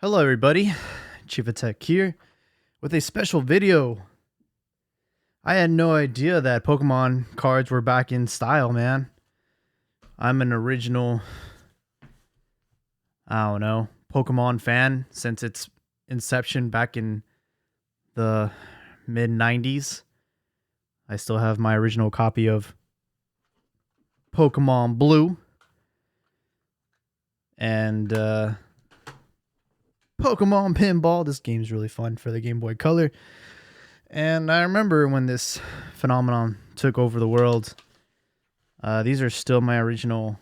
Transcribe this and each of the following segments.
Hello everybody, Chivatech here with a special video. I had no idea that Pokemon cards were back in style, man. I'm an original, I don't know, Pokemon fan since its inception back in the mid 90s. I still have my original copy of Pokemon Blue and Pokemon Pinball. This game's really fun for the Game Boy Color. And I remember when this phenomenon took over the world. These are still my original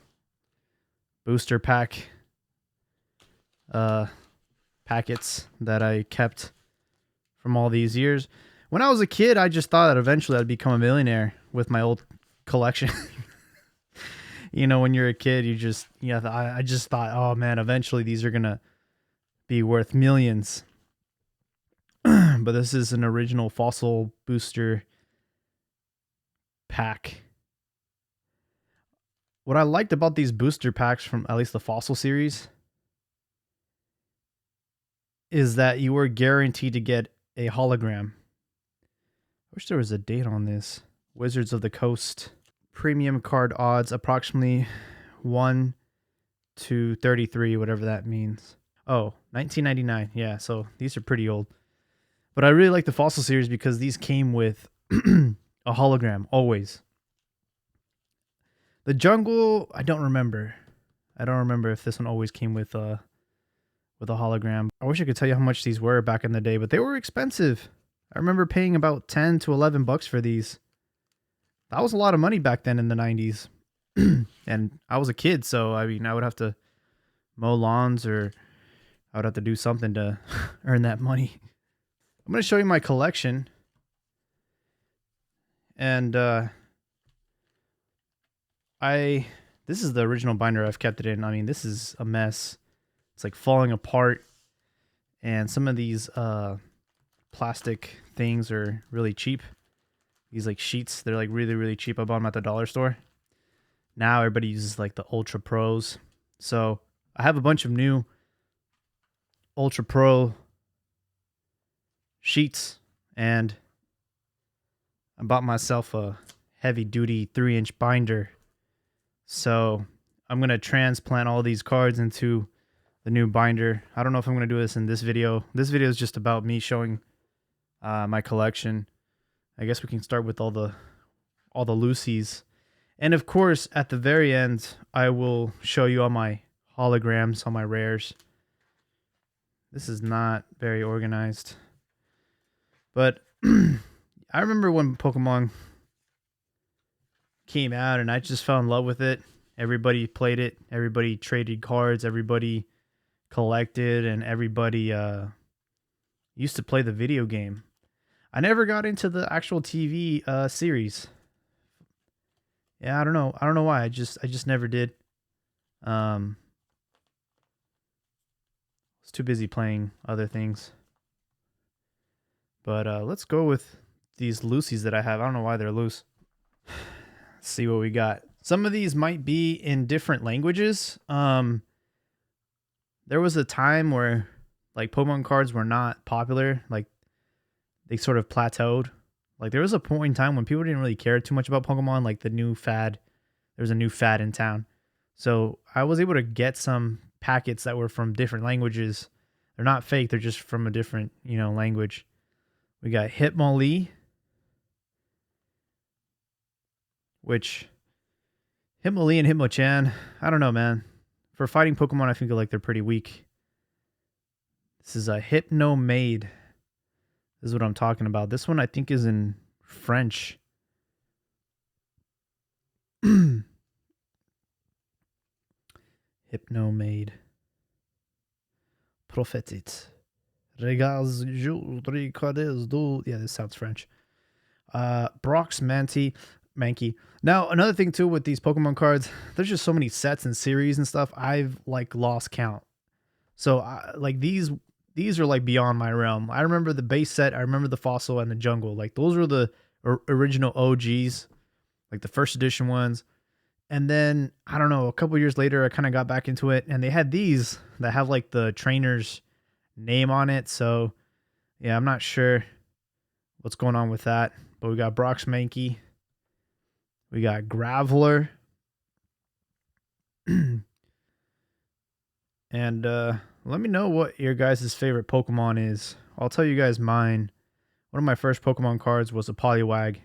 booster pack packets that I kept from all these years. When I was a kid, I just thought that eventually I'd become a millionaire with my old collection. You know, when you're a kid, I just thought, oh man, eventually these are gonna be worth millions. But this is an original fossil booster pack. What I liked about these booster packs from at least the fossil series is that you were guaranteed to get a hologram. I wish there was a date on this. Wizards of the Coast. Premium card odds approximately 1 to 33, whatever that means. Oh, 1999. Yeah, so these are pretty old. But I really like the fossil series because these came with a hologram, always. The jungle, I don't remember. I don't remember if this one always came with a hologram. I wish I could tell you how much these were back in the day, but they were expensive. I remember paying about 10 to 11 bucks for these. That was a lot of money back then in the 90s. And I was a kid, so I mean, I would have to mow lawns or I would have to do something to earn that money. I'm going to show you my collection. And this is the original binder I've kept it in. I mean, this is a mess. It's like falling apart. And some of these plastic things are really cheap. These like sheets, they're like really, really cheap. I bought them at the dollar store. Now everybody uses like the Ultra Pros. So I have a bunch of new Ultra Pro sheets, and I bought myself a heavy duty 3-inch binder. So I'm going to transplant all these cards into the new binder. I don't know if I'm going to do this in this video. This video is just about me showing my collection. I guess we can start with all the Lucies. And of course, at the very end, I will show you all my holograms, all my rares. This is not very organized. But I remember when Pokemon came out and I just fell in love with it. Everybody played it. Everybody traded cards. Everybody collected. And everybody used to play the video game. I never got into the actual TV series. Yeah, I don't know. I don't know why. I just never did. I was too busy playing other things. But let's go with these Lucies that I have. I don't know why they're loose. Let's see what we got. Some of these might be in different languages. There was a time where like Pokemon cards were not popular. Like they sort of plateaued. Like there was a point in time when people didn't really care too much about Pokemon, like the new fad. There was a new fad in town. So I was able to get some packets that were from different languages. They're not fake, they're just from a different, language. We got Hitmonlee, which Hitmonlee and Hitmonchan, I don't know, man. For fighting Pokemon, I feel like they're pretty weak. This is a Hypnomade. This is what I'm talking about. This one I think is in French. Hypnomade. Prophétite. Regards do. Yeah, this sounds French. Brock's Mankey. Now, another thing too with these Pokemon cards, there's just so many sets and series and stuff. I've like lost count. So like these are like beyond my realm. I remember the base set. I remember the fossil and the jungle. Like those were the original OGs, like the first edition ones. And then I don't know, a couple years later, I kind of got back into it, and they had these that have like the trainers name on it. So yeah, I'm not sure what's going on with that. But we got Broxmanky. We got Graveler. And let me know what your guys' favorite Pokemon is. I'll tell you guys mine. One of my first Pokemon cards was a Poliwag.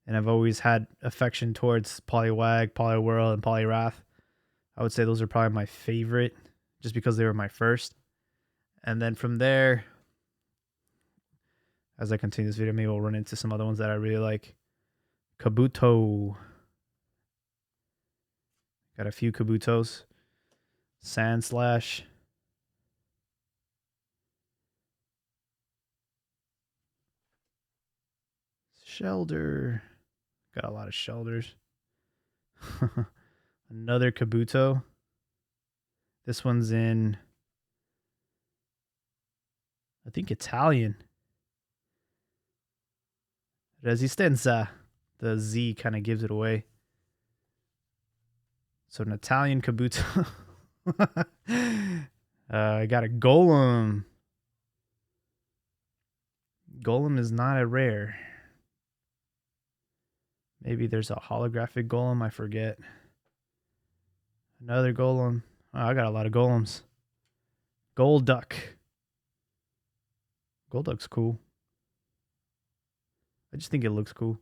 And I've always had affection towards Poliwag, Poliwhirl, and Poliwrath. I would say those are probably my favorite just because they were my first. And then from there, as I continue this video, maybe we'll run into some other ones that I really like. Kabuto. Got a few Kabutos. Sandslash. Shelder. Got a lot of Shelders. Another Kabuto. This one's in, I think, Italian. Resistenza. The Z kind of gives it away. So an Italian Kabuto. I got a Golem. Golem is not a rare. Maybe there's a holographic Golem. I forget. Another Golem. Oh, I got a lot of Golems. Golduck. Golduck's cool. I just think it looks cool.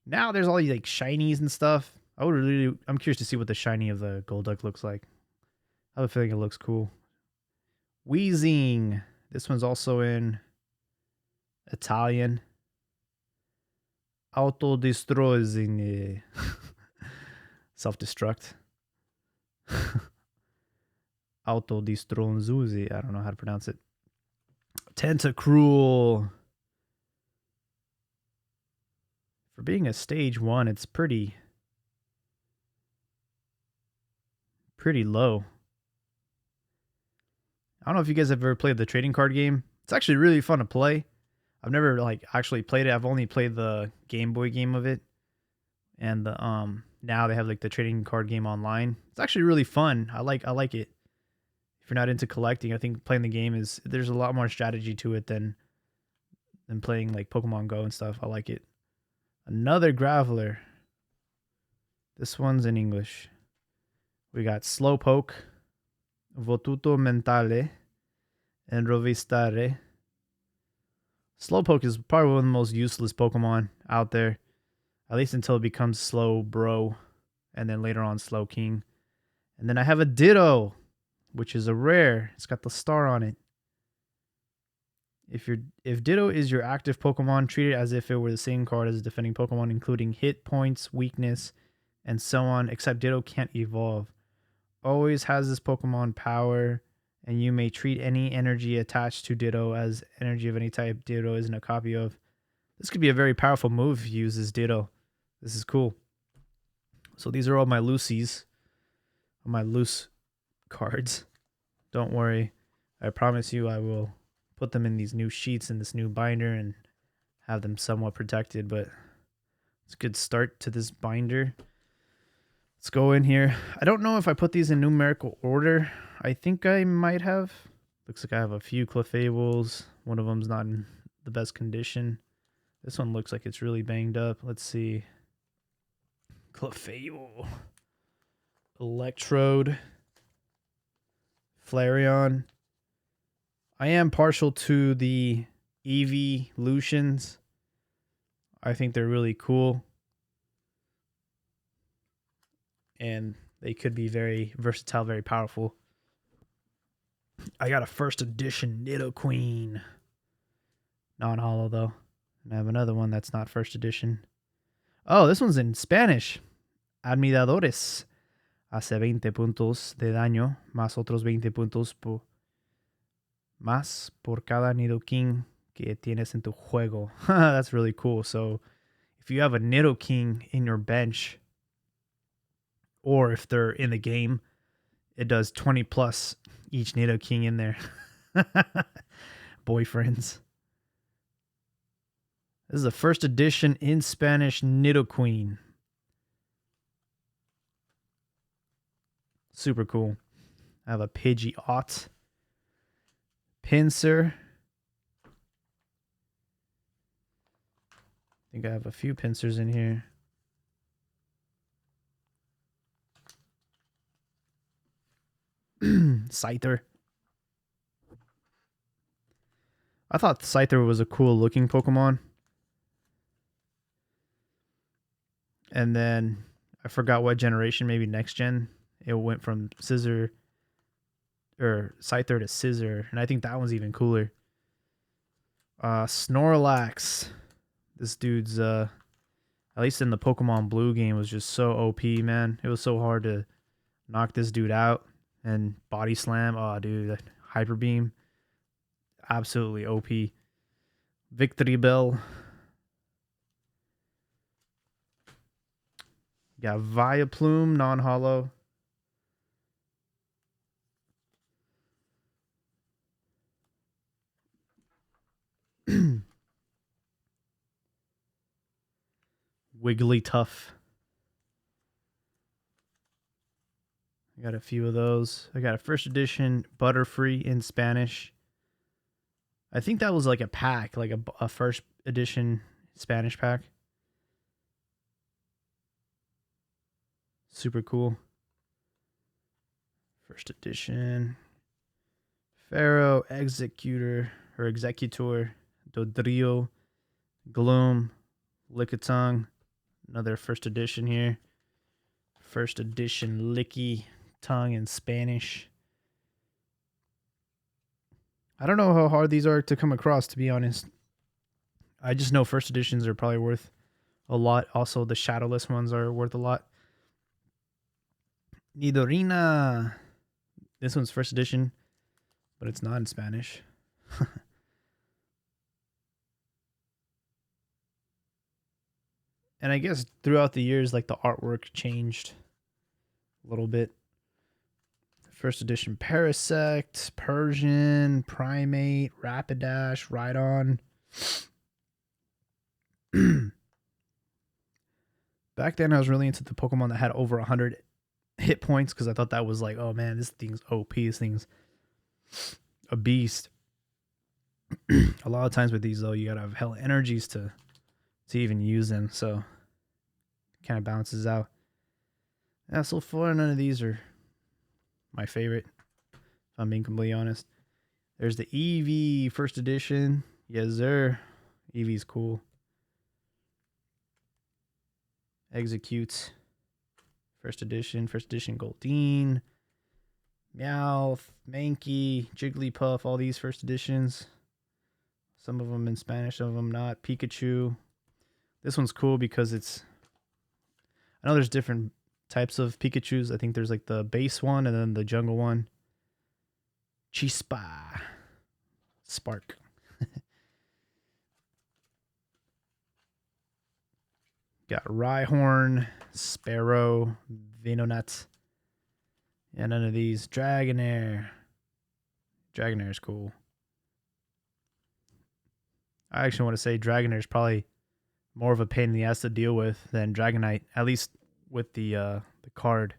Now there's all these like shinies and stuff. I'm curious to see what the shiny of the Golduck looks like. I have a feeling it looks cool. Weezing. This one's also in Italian. Autodistrugging. Self-destruct. Autodistronzuzi. I don't know how to pronounce it. Tentacruel. For being a stage 1, it's pretty low. I don't know if you guys have ever played the trading card game. It's actually really fun to play. I've never like actually played it. I've only played the Game Boy game of it. And the now they have like the trading card game online. It's actually really fun. I like it. If you're not into collecting, I think playing the game there's a lot more strategy to it than playing like Pokemon Go and stuff. I like it. Another Graveler. This one's in English. We got Slowpoke, Votuto Mentale, and Rovistare. Slowpoke is probably one of the most useless Pokemon out there. At least until it becomes Slowbro. And then later on Slowking. And then I have a Ditto, which is a rare. It's got the star on it. If Ditto is your active Pokemon, treat it as if it were the same card as a defending Pokemon, including hit points, weakness, and so on, except Ditto can't evolve. Always has this Pokemon power, and you may treat any energy attached to Ditto as energy of any type Ditto isn't a copy of. This could be a very powerful move if you use this Ditto. This is cool. So these are all my loosies. My loose cards. Don't worry. I promise you I will put them in these new sheets in this new binder and have them somewhat protected, but it's a good start to this binder. Let's go in here. I don't know if I put these in numerical order. I think I might have. Looks like I have a few Clefaibles. One of them's not in the best condition. This one looks like it's really banged up. Let's see. Clefable. Electrode. Flareon. I am partial to the Evolutions. I think they're really cool. And they could be very versatile, very powerful. I got a first edition Nidoqueen. Non-holo though. And I have another one that's not first edition. Oh, this one's in Spanish. Admiradores. Hace 20 puntos de daño, más otros 20 puntos más por cada Nidoking que tienes en tu juego. That's really cool. So if you have a Nidoking in your bench, or if they're in the game, it does 20 plus each Nidoking in there. Boyfriends. This is the first edition in Spanish Nidoqueen. Super cool. I have a Pidgeot. Pinsir. I think I have a few Pinsirs in here. Scyther. I thought Scyther was a cool looking Pokemon. And then I forgot what generation, maybe next gen. It went from Scyther to Scissor, and I think that one's even cooler. Snorlax. This dude's at least in the Pokemon Blue game was just so OP, man. It was so hard to knock this dude out and body slam. Oh, dude, that Hyper Beam. Absolutely OP. Victory Bell. Got Vileplume, non-holo. Wigglytuff. I got a few of those. I got a first edition Butterfree in Spanish. I think that was like a pack, like a first edition Spanish pack. Super cool. First edition. Pharaoh, Executor, Dodrio, Gloom, Lickitung. Another first edition here. First edition Licky Tongue in Spanish. I don't know how hard these are to come across, to be honest. I just know first editions are probably worth a lot. Also, the shadowless ones are worth a lot. Nidorina. This one's first edition, but it's not in Spanish. And I guess throughout the years, like the artwork changed a little bit. First edition Parasect, Persian, Primate, Rapidash, Rhydon. Back then, I was really into the Pokemon that had over 100 hit points because I thought that was like, oh man, this thing's OP. This thing's a beast. A lot of times with these, though, you gotta have hella energies to even use them. So it kind of balances out. Yeah, so far, none of these are my favorite, if I'm being completely honest. There's the Eevee first edition. Yes, sir. Eevee's cool. Executes. First edition Goldeen. Meowth, Mankey, Jigglypuff, all these first editions. Some of them in Spanish, some of them not. Pikachu. This one's cool because it's... I know there's different types of Pikachus. I think there's like the base one and then the jungle one. Chispa. Spark. Got Rhyhorn, Sparrow, Venonat. Yeah, none of these. Dragonair. Dragonair is cool. I actually want to say Dragonair is probably more of a pain in the ass to deal with than Dragonite, at least with the card.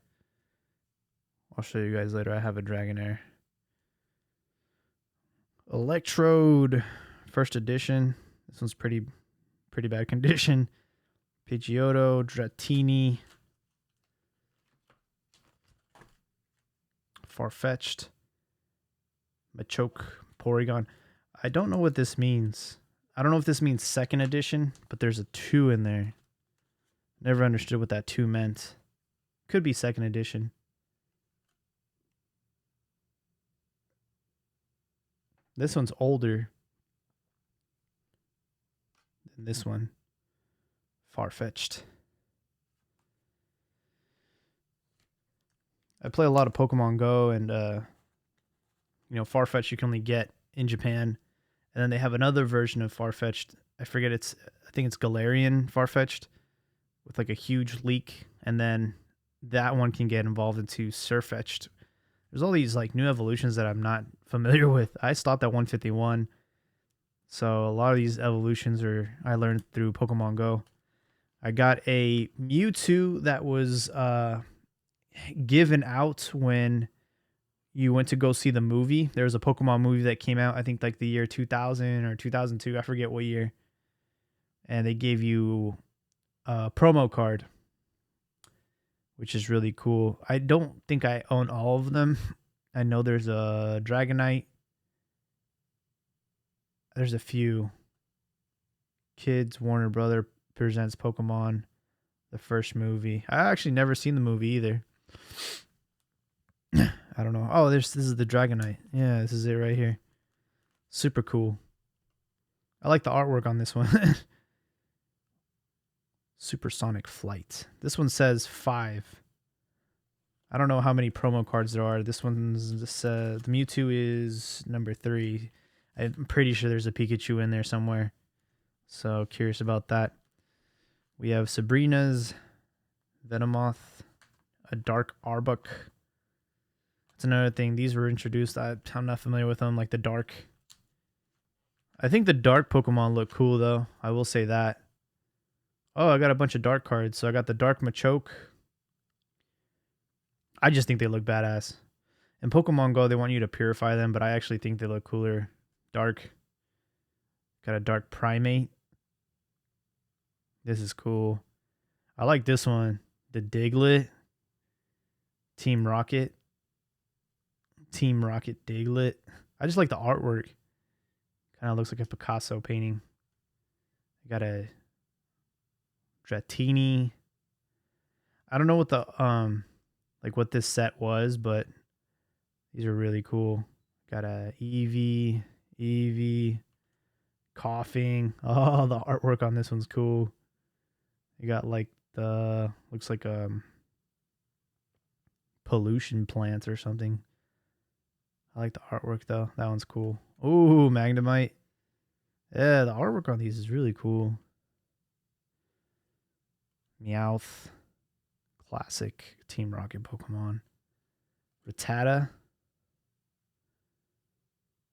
I'll show you guys later. I have a Dragonair. Electrode, first edition. This one's pretty bad condition. Pidgeotto, Dratini, Farfetch'd, Machoke, Porygon. I don't know what this means. I don't know if this means second edition, but there's a 2 in there. Never understood what that 2 meant. Could be second edition. This one's older than this one. Farfetch'd. I play a lot of Pokemon Go, and Farfetch'd you can only get in Japan. And then they have another version of Farfetch'd. I think it's Galarian Farfetch'd with like a huge leak. And then that one can get involved into Surfetch'd. There's all these like new evolutions that I'm not familiar with. I stopped at 151. So a lot of these evolutions I learned through Pokemon Go. I got a Mewtwo that was given out when you went to go see the movie. There was a Pokemon movie that came out, I think like the year 2000 or 2002. I forget what year. And they gave you a promo card, which is really cool. I don't think I own all of them. I know there's a Dragonite. There's a few. Kids Warner Brother presents Pokemon, the first movie. I actually never seen the movie either. I don't know. Oh, this is the Dragonite. Yeah, this is it right here. Super cool. I like the artwork on this one. Supersonic Flight. This one says 5. I don't know how many promo cards there are. This one's the Mewtwo is number 3. I'm pretty sure there's a Pikachu in there somewhere. So curious about that. We have Sabrina's, Venomoth, a Dark Arbok. That's another thing. These were introduced. I'm not familiar with them, like the Dark. I think the Dark Pokemon look cool, though. I will say that. Oh, I got a bunch of Dark cards. So I got the Dark Machoke. I just think they look badass. In Pokemon Go, they want you to purify them, but I actually think they look cooler. Dark. Got a Dark Primate. This is cool. I like this one. The Diglett. Team Rocket. Team Rocket Diglett. I just like the artwork. Kind of looks like a Picasso painting. I got a Dratini. I don't know what the like what this set was, but these are really cool. Got a Eevee, Coughing. Oh, the artwork on this one's cool. You got like the looks like pollution plants or something. I like the artwork though. That one's cool. Ooh, Magnemite. Yeah, the artwork on these is really cool. Meowth. Classic Team Rocket Pokemon. Rattata.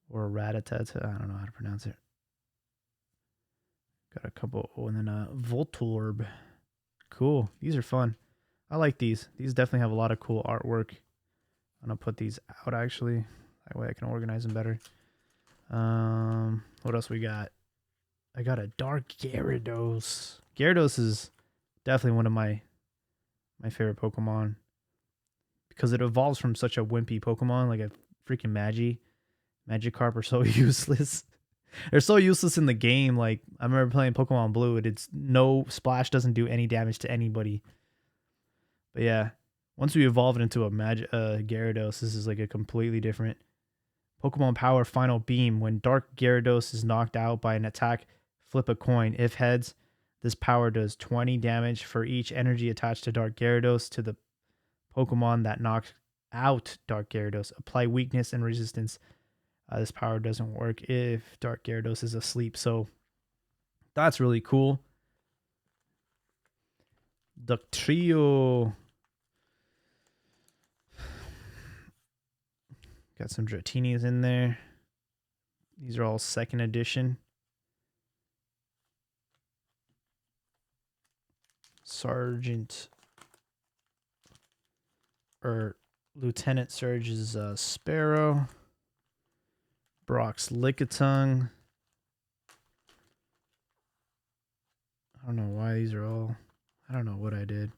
Or Rattata. I don't know how to pronounce it. Got a couple. Oh, and then a Voltorb. Cool. These are fun. I like these. These definitely have a lot of cool artwork. I'm going to put these out actually. That way I can organize them better. What else we got? I got a Dark Gyarados. Gyarados is definitely one of my favorite Pokemon. Because it evolves from such a wimpy Pokemon, like a freaking Magikarp are so useless. They're so useless in the game. Like, I remember playing Pokemon Blue. It's no Splash doesn't do any damage to anybody. But yeah, once we evolve it into a Gyarados, this is like a completely different Pokemon Power Final Beam. When Dark Gyarados is knocked out by an attack, flip a coin. If heads, this power does 20 damage for each energy attached to Dark Gyarados to the Pokemon that knocks out Dark Gyarados. Apply weakness and resistance. This power doesn't work if Dark Gyarados is asleep. So that's really cool. Ductrio. Got some Dratinis in there. These are all 2nd edition. Sergeant or Lieutenant Surge's Sparrow. Brock's Lickitung. I don't know why these are all. I don't know what I did.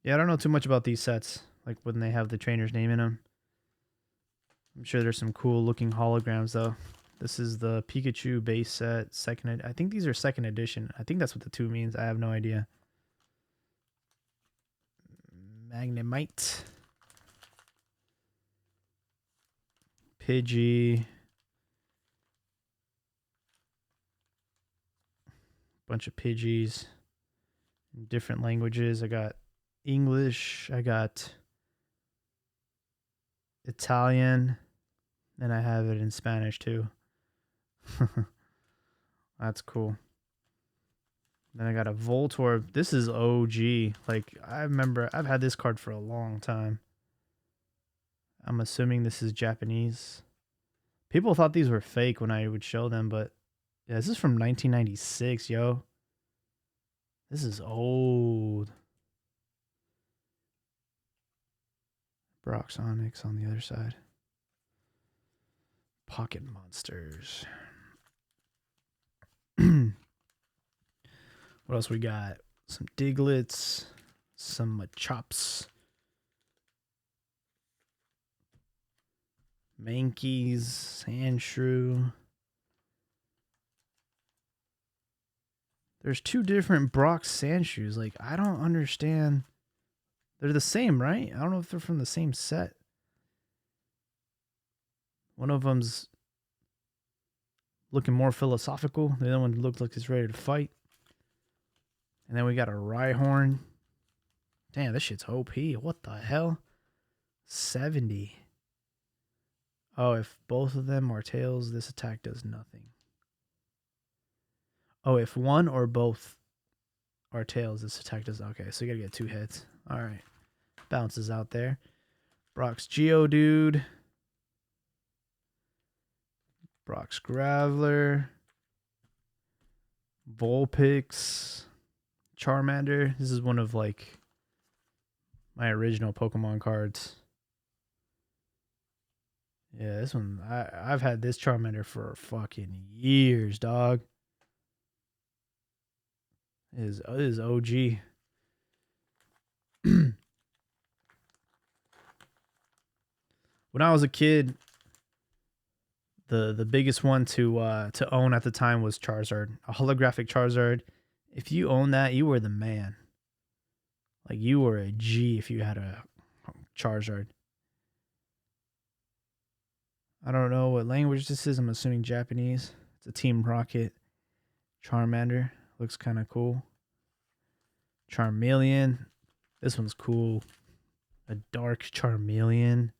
Yeah, I don't know too much about these sets. Like when they have the trainer's name in them. I'm sure there's some cool looking holograms though. This is the Pikachu base set. I think these are 2nd edition. I think that's what the 2 means. I have no idea. Magnemite. Pidgey. Bunch of Pidgeys in different languages. I got English. I got Italian. And I have it in Spanish too. That's cool. Then I got a Voltorb. This is OG. Like, I remember I've had this card for a long time. I'm assuming this is Japanese. People thought these were fake when I would show them, but yeah, this is from 1996, yo. This is old. Brock's Onyx on the other side. Pocket monsters. What else we got? Some Digletts, some Machops, Mankeys, Sandshrew. There's two different Brock Sandshrews. Like, I don't understand. They're the same, right? I don't know if they're from the same set. One of them's looking more philosophical. The other one looks like he's ready to fight. And then we got a Rhyhorn. Damn, this shit's OP. What the hell? 70. Oh, if both of them are tails, this attack does nothing. Oh, if one or both are tails, this attack does... Okay, so you gotta get 2 hits. Alright. Bounces out there. Brock's Geodude. Brock's Graveler. Vulpix. Charmander. This is one of, like, my original Pokemon cards. Yeah, this one... I've had this Charmander for fucking years, dog. It is OG. When I was a kid, the biggest one to own at the time was Charizard, a holographic Charizard. If you own that, you were the man. Like, you were a G if you had a Charizard. I don't know what language this is. I'm assuming Japanese. It's a Team Rocket Charmander. Looks kind of cool. Charmeleon. This one's cool. A dark Charmeleon.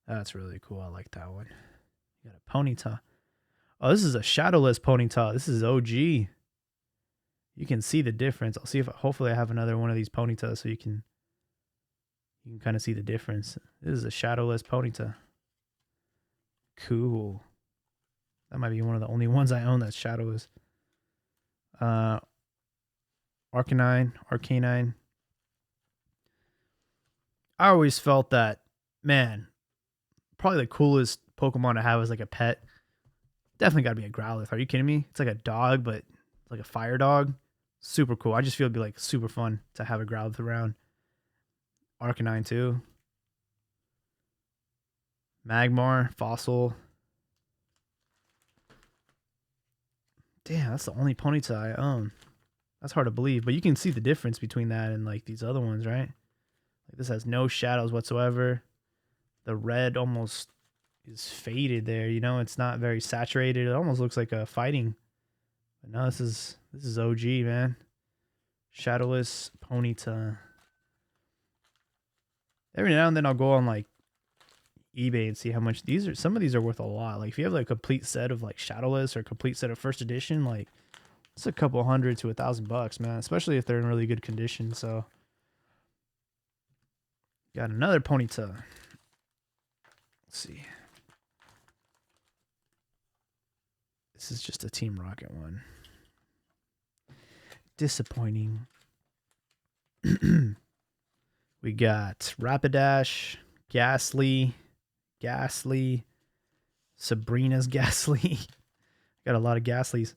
That's really cool. I like that one. You got a Ponyta. Oh, this is a shadowless Ponyta. This is OG. You can see the difference. I'll see if hopefully I have another one of these Ponytas so you can kind of see the difference. This is a shadowless Ponyta. Cool. That might be one of the only ones I own that's shadowless. Arcanine. I always felt that, man, probably the coolest Pokemon to have as like a pet. Definitely got to be a Growlithe. Are you kidding me? It's like a dog, but like a fire dog. Super cool. I just feel it'd be like super fun to have a Growlithe around. Arcanine too. Magmar, Fossil. Damn, that's the only Ponyta I own. That's hard to believe, but you can see the difference between that and like these other ones, right? Like this has no shadows whatsoever. The red almost is faded there, you know, it's not very saturated. It almost looks like a fighting. But no, this is OG, man. Shadowless Ponyta. Every now and then I'll go on like eBay and see how much some of these are worth a lot. Like if you have like a complete set of like Shadowless or a complete set of first edition, like it's a couple $100 to $1,000, man, especially if they're in really good condition. So got another Ponyta. Let's see. This is just a Team Rocket one. Disappointing. We got Rapidash, Ghastly, Sabrina's Ghastly. Got a lot of Ghastlies.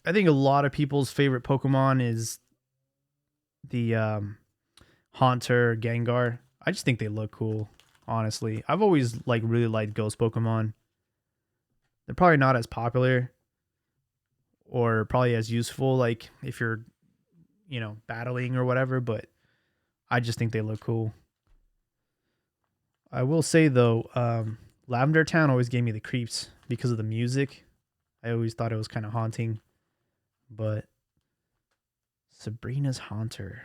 I think a lot of people's favorite Pokemon is the Haunter, Gengar. I just think they look cool, honestly. I've always like really liked Ghost Pokemon. They're probably not as popular or probably as useful, like if you're, you know, battling or whatever, but I just think they look cool. I will say though, Lavender Town always gave me the creeps because of the music. I always thought it was kind of haunting. But Sabrina's Haunter.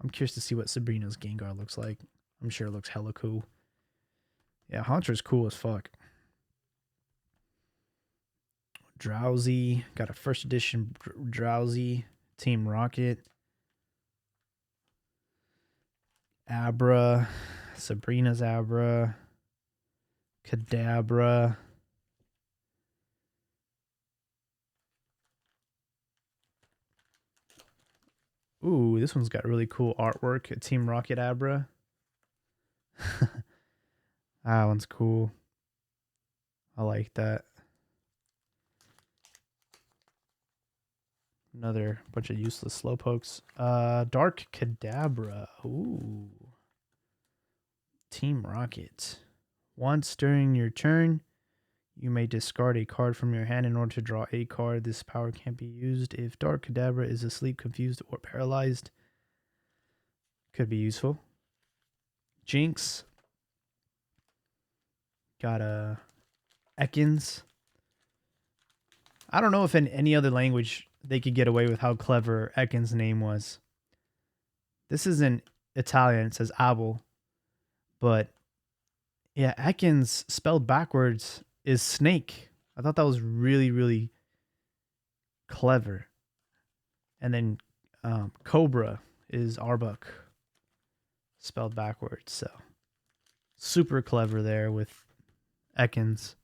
I'm curious to see what Sabrina's Gengar looks like. I'm sure it looks hella cool. Yeah, Haunter's cool as fuck. Drowsy. Got a first edition Drowsy. Team Rocket. Abra. Sabrina's Abra. Kadabra. Ooh, this one's got really cool artwork. A Team Rocket Abra. That one's cool. I like that. Another bunch of useless slowpokes. Dark Kadabra. Ooh. Team Rocket. Once during your turn, you may discard a card from your hand in order to draw a card. This power can't be used if Dark Kadabra is asleep, confused, or paralyzed. Could be useful. Jinx. Got a Ekans. I don't know if in any other language they could get away with how clever Ekans' name was. This is in Italian. It says Abel. But yeah, Ekans spelled backwards is snake. I thought that was really, really clever. And then Cobra is Arbok, spelled backwards. So super clever there with Ekans.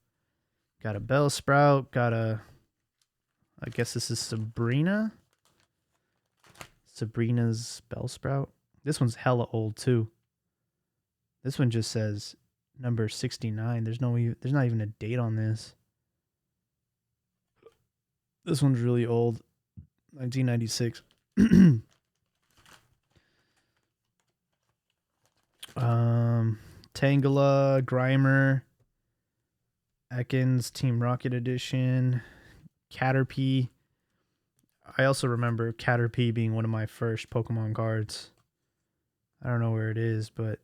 Got a Bellsprout. Got a, I guess this is Sabrina. Sabrina's Bellsprout. This one's hella old too. This one just says number 69. There's not even a date on this. This one's really old. 1996. Tangela, Grimer, Ekans, Team Rocket Edition, Caterpie. I also remember Caterpie being one of my first Pokemon cards. I don't know where it is, but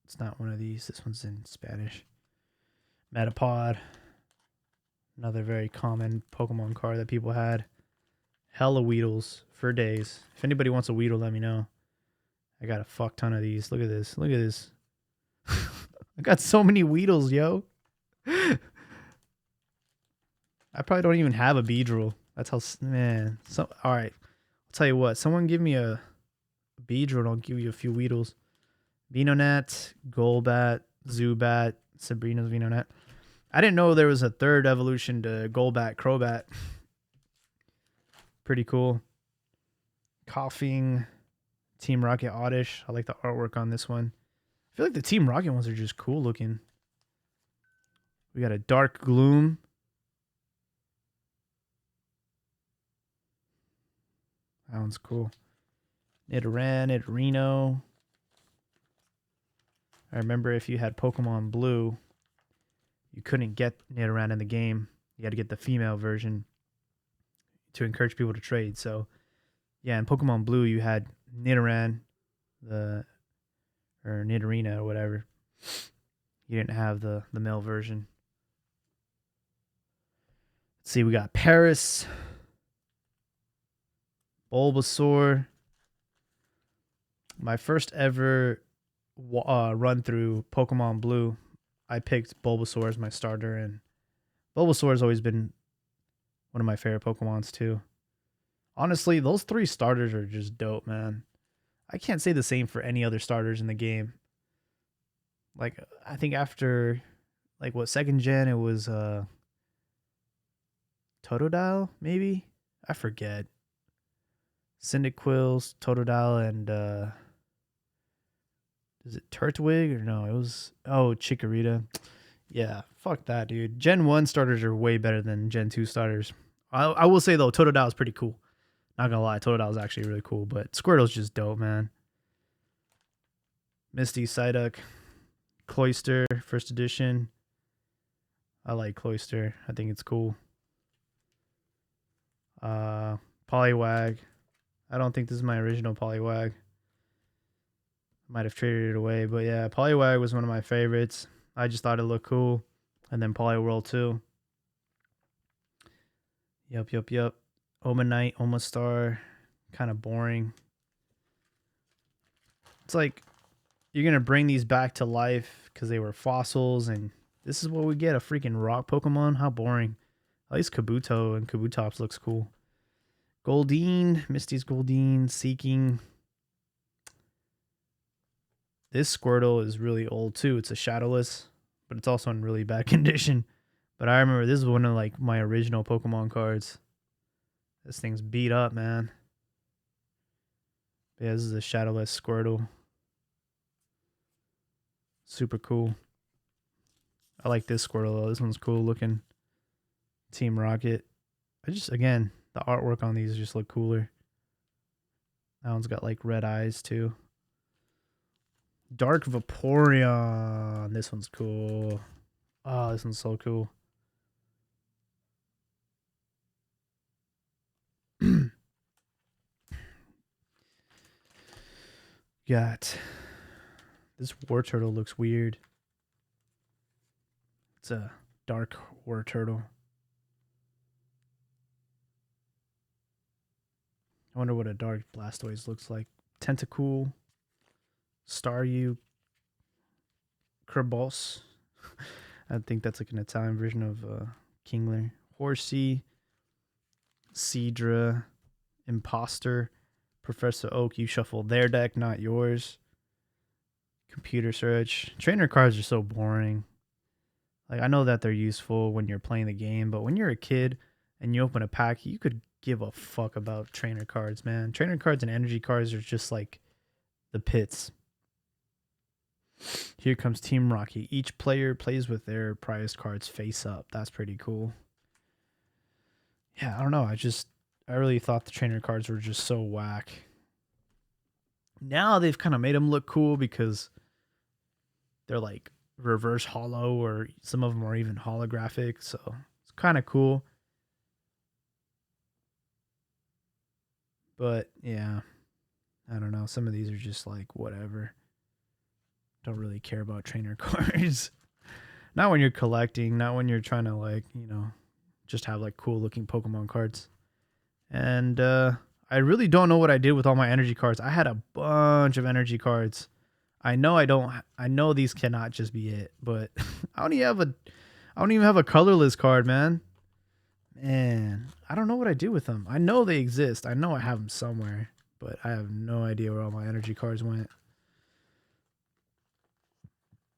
it's not one of these. This one's in Spanish. Metapod. Another very common Pokemon card that people had. Hella Weedles for days. If anybody wants a Weedle, let me know. I got a fuck ton of these. Look at this. Look at this. I got so many Weedles, yo. I probably don't even have a Beedrill. That's how, man. So, all right. I'll tell you what. Someone give me a Beedrill and I'll give you a few Weedles. Venonat, Golbat, Zubat, Sabrina's Venonat. I didn't know there was a third evolution to Golbat, Crobat. Pretty cool. Coughing, Team Rocket Oddish. I like the artwork on this one. I feel like the Team Rocket ones are just cool looking. We got a Dark Gloom. That one's cool. Nidoran, Nidorino. I remember if you had Pokemon Blue, you couldn't get Nidoran in the game. You had to get the female version to encourage people to trade. So, yeah, in Pokemon Blue, you had Nidoran, or Nidorina or whatever. You didn't have the male version. Let's see, we got Paris, Bulbasaur. My first ever run through Pokemon Blue, I picked Bulbasaur as my starter, and Bulbasaur has always been one of my favorite Pokemons too. Honestly, those three starters are just dope, man. I can't say the same for any other starters in the game. Like, I think after, like, what, second gen, it was Totodile, maybe? I forget. Cyndaquil, Totodile, and is it Turtwig? Or no, it was, Chikorita. Yeah, fuck that, dude. Gen 1 starters are way better than Gen 2 starters. I will say, though, Totodile is pretty cool. Not gonna lie, Totodile is actually really cool, but Squirtle's just dope, man. Misty, Psyduck, Cloyster, first edition. I like Cloyster. I think it's cool. Poliwag. I don't think this is my original Poliwag. Might have traded it away, but yeah, Poliwag was one of my favorites. I just thought it looked cool. And then Poliwhirl too. Yep. Omanite, Omastar. Kind of boring. It's like you're going to bring these back to life because they were fossils, and this is what we get, a freaking rock Pokemon? How boring. At least Kabuto and Kabutops looks cool. Goldeen, Misty's Goldeen, Seeking. This Squirtle is really old too. It's a Shadowless, but it's also in really bad condition. But I remember this is one of like my original Pokemon cards. This thing's beat up, man. Yeah, this is a shadowless Squirtle. Super cool. I like this Squirtle though. This one's cool looking. Team Rocket. Again, the artwork on these just look cooler. That one's got like red eyes too. Dark Vaporeon. This one's cool. Oh, this one's so cool. Got this War Turtle looks weird. It's a dark War Turtle. I wonder what a dark Blastoise looks like. Tentacool, Staryu, Kerbos. I think that's like an Italian version of Kingler. Horsey, Seadra, Imposter, Professor Oak. You shuffled their deck, not yours. Computer search. Trainer cards are so boring. Like, I know that they're useful when you're playing the game, but when you're a kid and you open a pack, you could give a fuck about trainer cards, man. Trainer cards and energy cards are just like the pits. Here comes Team Rocky. Each player plays with their prize cards face up. That's pretty cool. Yeah, I don't know. I really thought the trainer cards were just so whack. Now they've kind of made them look cool because they're like reverse holo, or some of them are even holographic, so it's kind of cool. But yeah, I don't know. Some of these are just like whatever. Don't really care about trainer cards. Not when you're collecting, not when you're trying to like, just have like cool looking Pokemon cards. And I really don't know what I did with all my energy cards. I had a bunch of energy cards. I know these cannot just be it, but I don't even have a colorless card, man. Man, I don't know what I do with them. I know they exist. I know I have them somewhere, but I have no idea where all my energy cards went.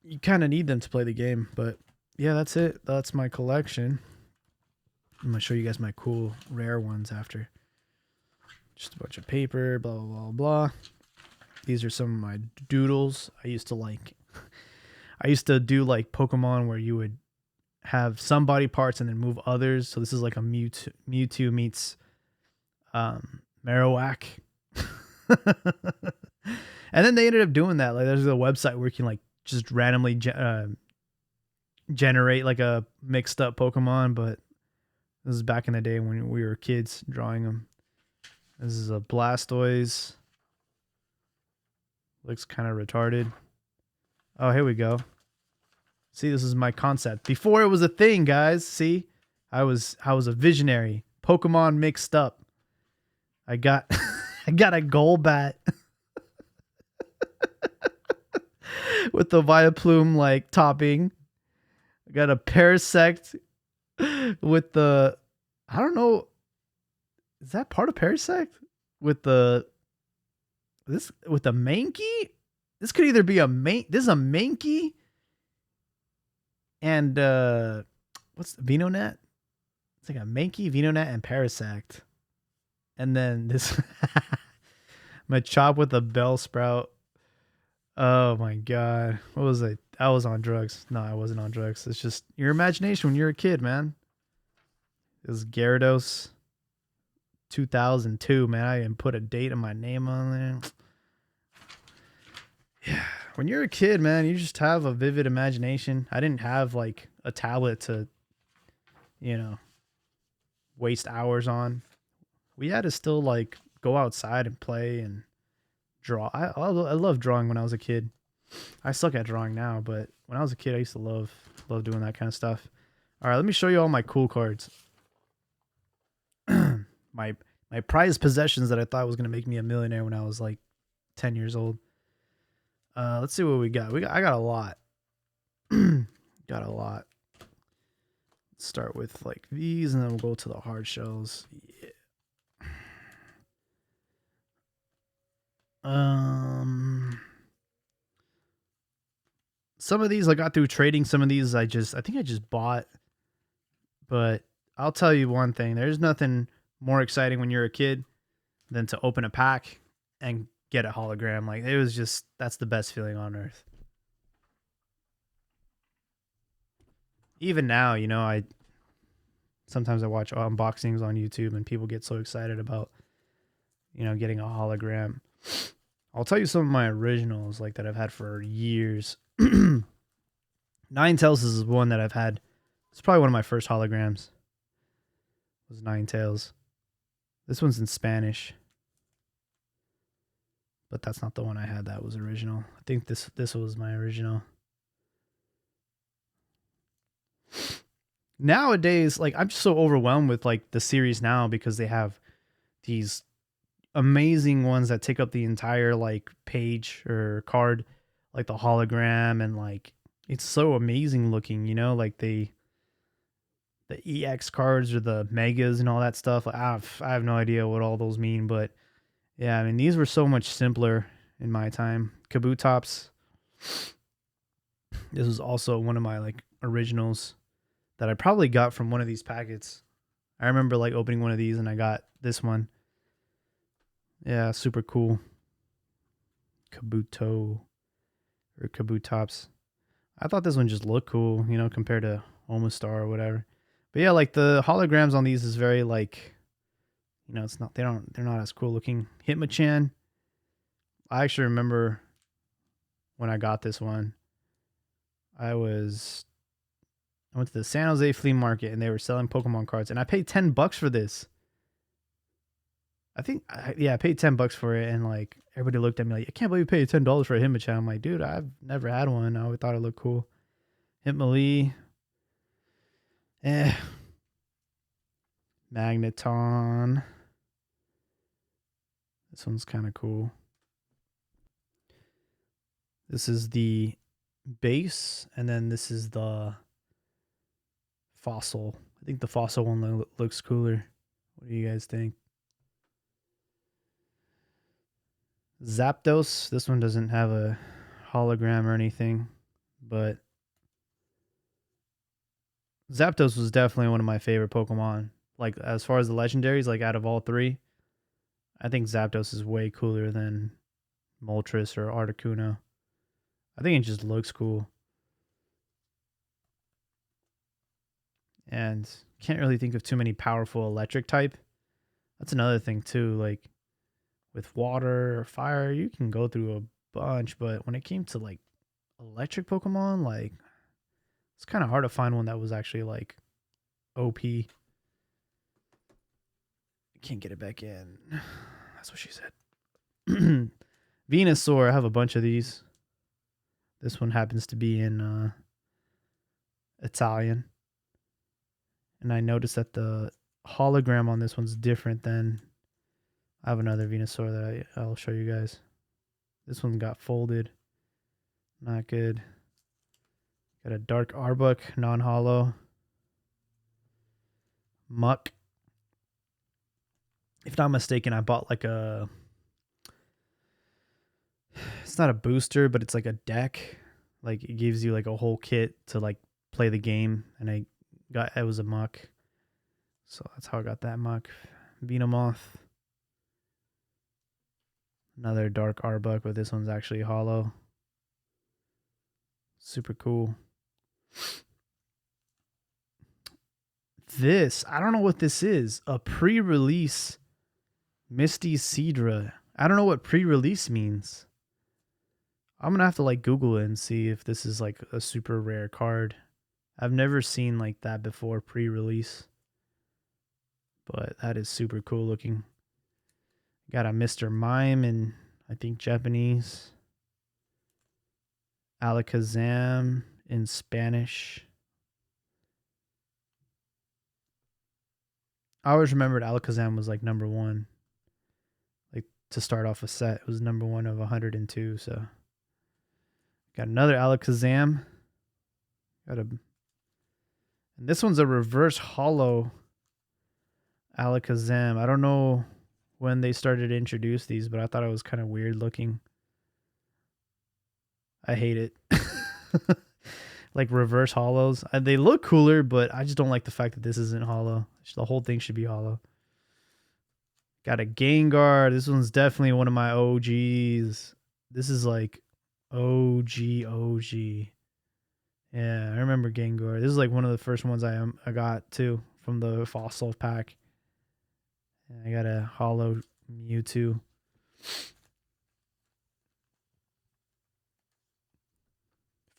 You kind of need them to play the game, but yeah, that's it. That's my collection. I'm going to show you guys my cool rare ones after. Just a bunch of paper, blah, blah, blah, blah. These are some of my doodles. I used to do like Pokemon where you would have some body parts and then move others. So this is like a Mewtwo meets Marowak. And then they ended up doing that. Like, there's a website where you can like just randomly generate like a mixed up Pokemon, but this is back in the day when we were kids drawing them. This is a Blastoise. Looks kind of retarded. Oh, here we go. See, this is my concept. Before it was a thing, guys. See? I was a visionary. Pokemon mixed up. I got I got a Golbat with the Vileplume like topping. I got a Parasect with the, I don't know, is that part of Parasect? With the Mankey? This could either be this is a Mankey and what's Venonat? It's like a Mankey, Venonat, and Parasect. And then this Machop with a Bellsprout. Oh my god. What was I? I was on drugs. No, I wasn't on drugs. It's just your imagination when you're a kid, man. It was Gyarados 2002, man. I didn't put a date and my name on there. Yeah. When you're a kid, man, you just have a vivid imagination. I didn't have like a tablet to, waste hours on. We had to still like go outside and play and draw. I love drawing when I was a kid. I suck at drawing now, but when I was a kid, I used to love doing that kind of stuff. All right, let me show you all my cool cards. my prized possessions that I thought was gonna make me a millionaire when I was like 10 years old. Let's see what we got. I got a lot. Got a lot. Let's start with like these, and then we'll go to the hard shells. Yeah. Some of these I got through trading. Some of these I think I just bought. But I'll tell you one thing. There's nothing more exciting when you're a kid than to open a pack and get a hologram. Like it was just, that's the best feeling on earth. Even now, you know, I sometimes I watch unboxings on YouTube and people get so excited about, you know, getting a hologram. I'll tell you some of my originals like that I've had for years. Ninetales is one that I've had. It's probably one of my first holograms. Was Ninetales. This one's in Spanish. But that's not the one I had that was original. I think this was my original. Nowadays, like I'm just so overwhelmed with like the series now because they have these amazing ones that take up the entire like page or card, like the hologram, and like it's so amazing looking, you know, like the EX cards or the megas and all that stuff. Like, I have no idea what all those mean, but yeah, I mean these were so much simpler in my time. Kabutops. This was also one of my like originals that I probably got from one of these packets. I remember like opening one of these and I got this one. Yeah, super cool. Kabuto or Kabutops. I thought this one just looked cool, you know, compared to Omastar or whatever. But yeah, like the holograms on these is very like, you know, it's not they're not as cool looking. Hitmonchan. I actually remember when I got this one. I went to the San Jose flea market and they were selling Pokemon cards and I paid $10 for this. I paid $10 for it, and like everybody looked at me like, I can't believe you paid $10 for a Hitmonchan. I'm like, dude, I've never had one. I always thought it looked cool. Hitmonlee. Magneton. This one's kind of cool. This is the base, and then this is the fossil. I think the fossil one looks cooler. What do you guys think? Zapdos. This one doesn't have a hologram or anything, but Zapdos was definitely one of my favorite Pokemon. Like as far as the legendaries, like out of all three, I think Zapdos is way cooler than Moltres or Articuno. I think it just looks cool. And can't really think of too many powerful electric type. That's another thing too. Like with water or fire, you can go through a bunch, but when it came to like electric Pokemon, like it's kind of hard to find one that was actually like OP. Can't get it back in. That's what she said. Venusaur, I have a bunch of these. This one happens to be in Italian. And I noticed that the hologram on this one's different than... I have another Venusaur that I'll show you guys. This one got folded. Not good. Got a Dark Arbok, non-holo. Muck. If not mistaken, I bought like a... It's not a booster, but it's like a deck. Like it gives you like a whole kit to like play the game. And it was a Muck. So that's how I got that Muck. Venomoth. Another Dark Arbok, but this one's actually hollow. Super cool. This, I don't know what this is. A pre-release Misty Seadra. I don't know what pre-release means. I'm going to have to like Google it and see if this is like a super rare card. I've never seen like that before, pre-release. But that is super cool looking. Got a Mr. Mime in, I think, Japanese. Alakazam in Spanish. I always remembered Alakazam was like number one. Like to start off a set, it was number one of 102. So got another Alakazam. And this one's a reverse holo Alakazam. I don't know when they started to introduce these, but I thought it was kind of weird looking. I hate it. Like reverse holos. They look cooler, but I just don't like the fact that this isn't holo. The whole thing should be holo. Got a Gengar. This one's definitely one of my OGs. This is like OG. Yeah, I remember Gengar. This is like one of the first ones I got too from the fossil pack. And I got a holo Mewtwo.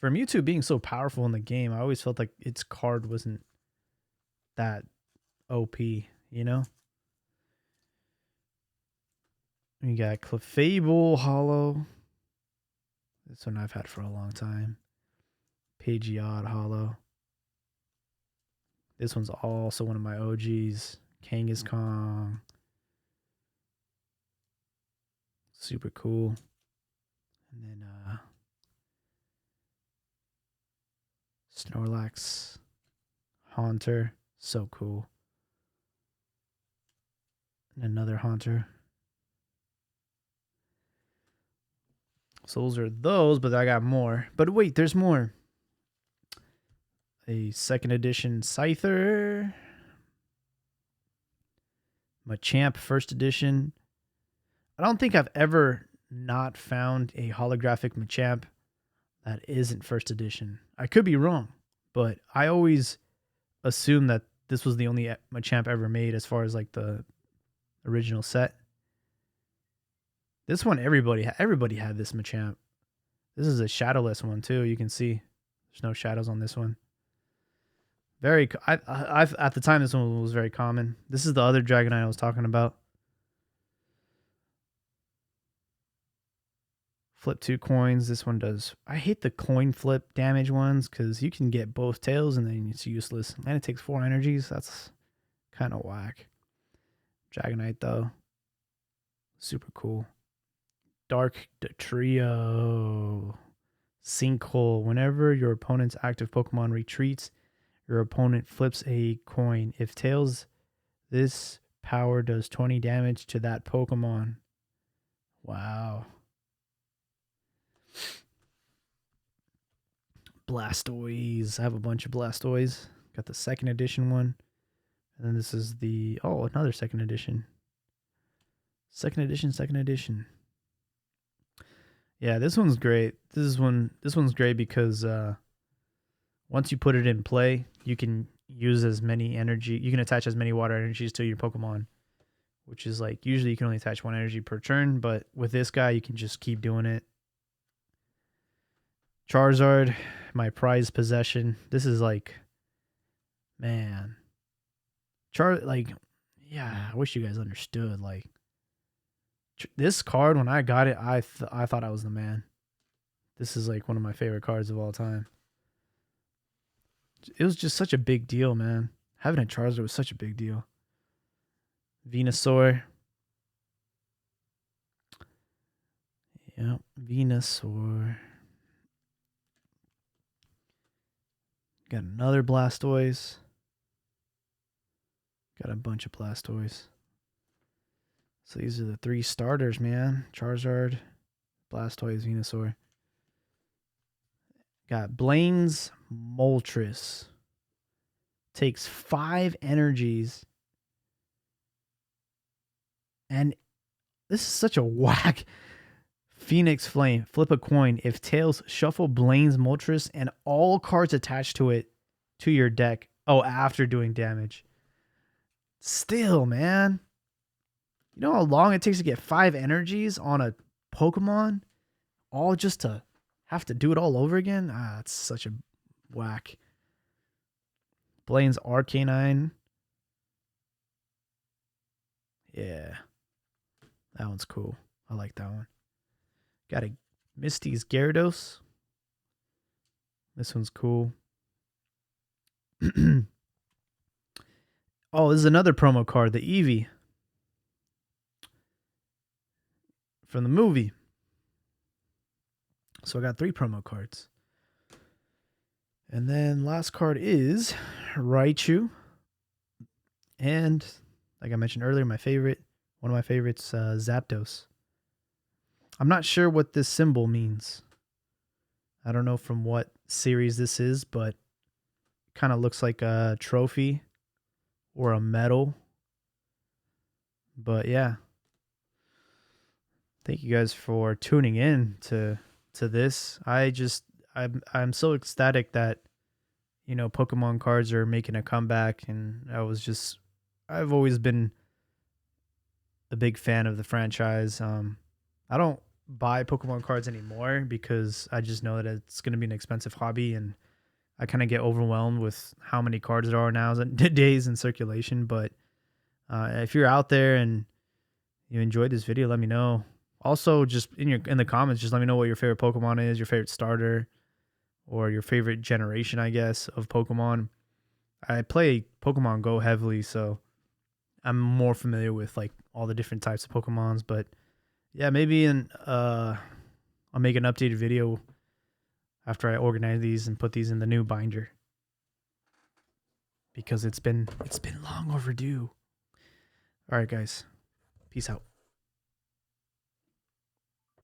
For Mewtwo being so powerful in the game, I always felt like its card wasn't that OP, you know? We got Clefable Holo. This one I've had for a long time. Pidgeot Holo. This one's also one of my OGs. Kangaskhan. Super cool. And then Snorlax. Haunter. So cool. And another Haunter. So those are those, but I got more. But wait, there's more. A second edition Scyther. Machamp first edition. I don't think I've ever not found a holographic Machamp that isn't first edition. I could be wrong, but I always assumed that this was the only Machamp ever made as far as like the original set. This one, everybody had this Machamp. This is a shadowless one too. You can see there's no shadows on this one. I've at the time this one was very common. This is the other Dragonite I was talking about. Flip 2 coins. This one does. I hate the coin flip damage ones because you can get both tails and then it's useless. And it takes 4 energies. That's kind of whack. Dragonite though, super cool. Dark Trio. Sinkhole. Whenever your opponent's active Pokemon retreats, your opponent flips a coin. If tails, this power does 20 damage to that Pokemon. Wow. Blastoise. I have a bunch of Blastoise. Got the second edition one. And then this is the... Oh, another second edition. Second edition. Yeah, this one's great. This one's great because once you put it in play, you can use as many energy. You can attach as many water energies to your Pokemon, which is like usually you can only attach 1 energy per turn, but with this guy, you can just keep doing it. Charizard, my prized possession. This is like, man, I wish you guys understood. Like, this card, when I got it, I thought I was the man. This is like one of my favorite cards of all time. It was just such a big deal, man. Having a Charizard was such a big deal. Venusaur. Yep, Venusaur. Got another Blastoise. Got a bunch of Blastoise. So these are the 3 starters, man. Charizard, Blastoise, Venusaur. Got Blaine's Moltres. Takes 5 energies. And this is such a whack. Phoenix Flame. Flip a coin. If tails, shuffle Blaine's Moltres and all cards attached to it to your deck. Oh, after doing damage. Still, man. You know how long it takes to get 5 energies on a Pokemon? All just to have to do it all over again? Ah, it's such a whack. Blaine's Arcanine. Yeah. That one's cool. I like that one. Got a Misty's Gyarados. This one's cool. Oh, this is another promo card, the Eevee. From the movie. So I got 3 promo cards. And then last card is Raichu. And like I mentioned earlier, one of my favorites, Zapdos. I'm not sure what this symbol means. I don't know from what series this is, but it kind of looks like a trophy or a medal. But yeah, thank you guys for tuning in to this. I'm so ecstatic that Pokemon cards are making a comeback, and I've always been a big fan of the franchise. I don't buy Pokemon cards anymore because I just know that it's going to be an expensive hobby, and I kind of get overwhelmed with how many cards there are nowadays in circulation. But if you're out there and you enjoyed this video, let me know. Also, just in the comments, just let me know what your favorite Pokemon is, your favorite starter, or your favorite generation, I guess, of Pokemon. I play Pokemon Go heavily, so I'm more familiar with like all the different types of Pokemons. But yeah, maybe I'll make an updated video after I organize these and put these in the new binder, because it's been long overdue. All right, guys. Peace out.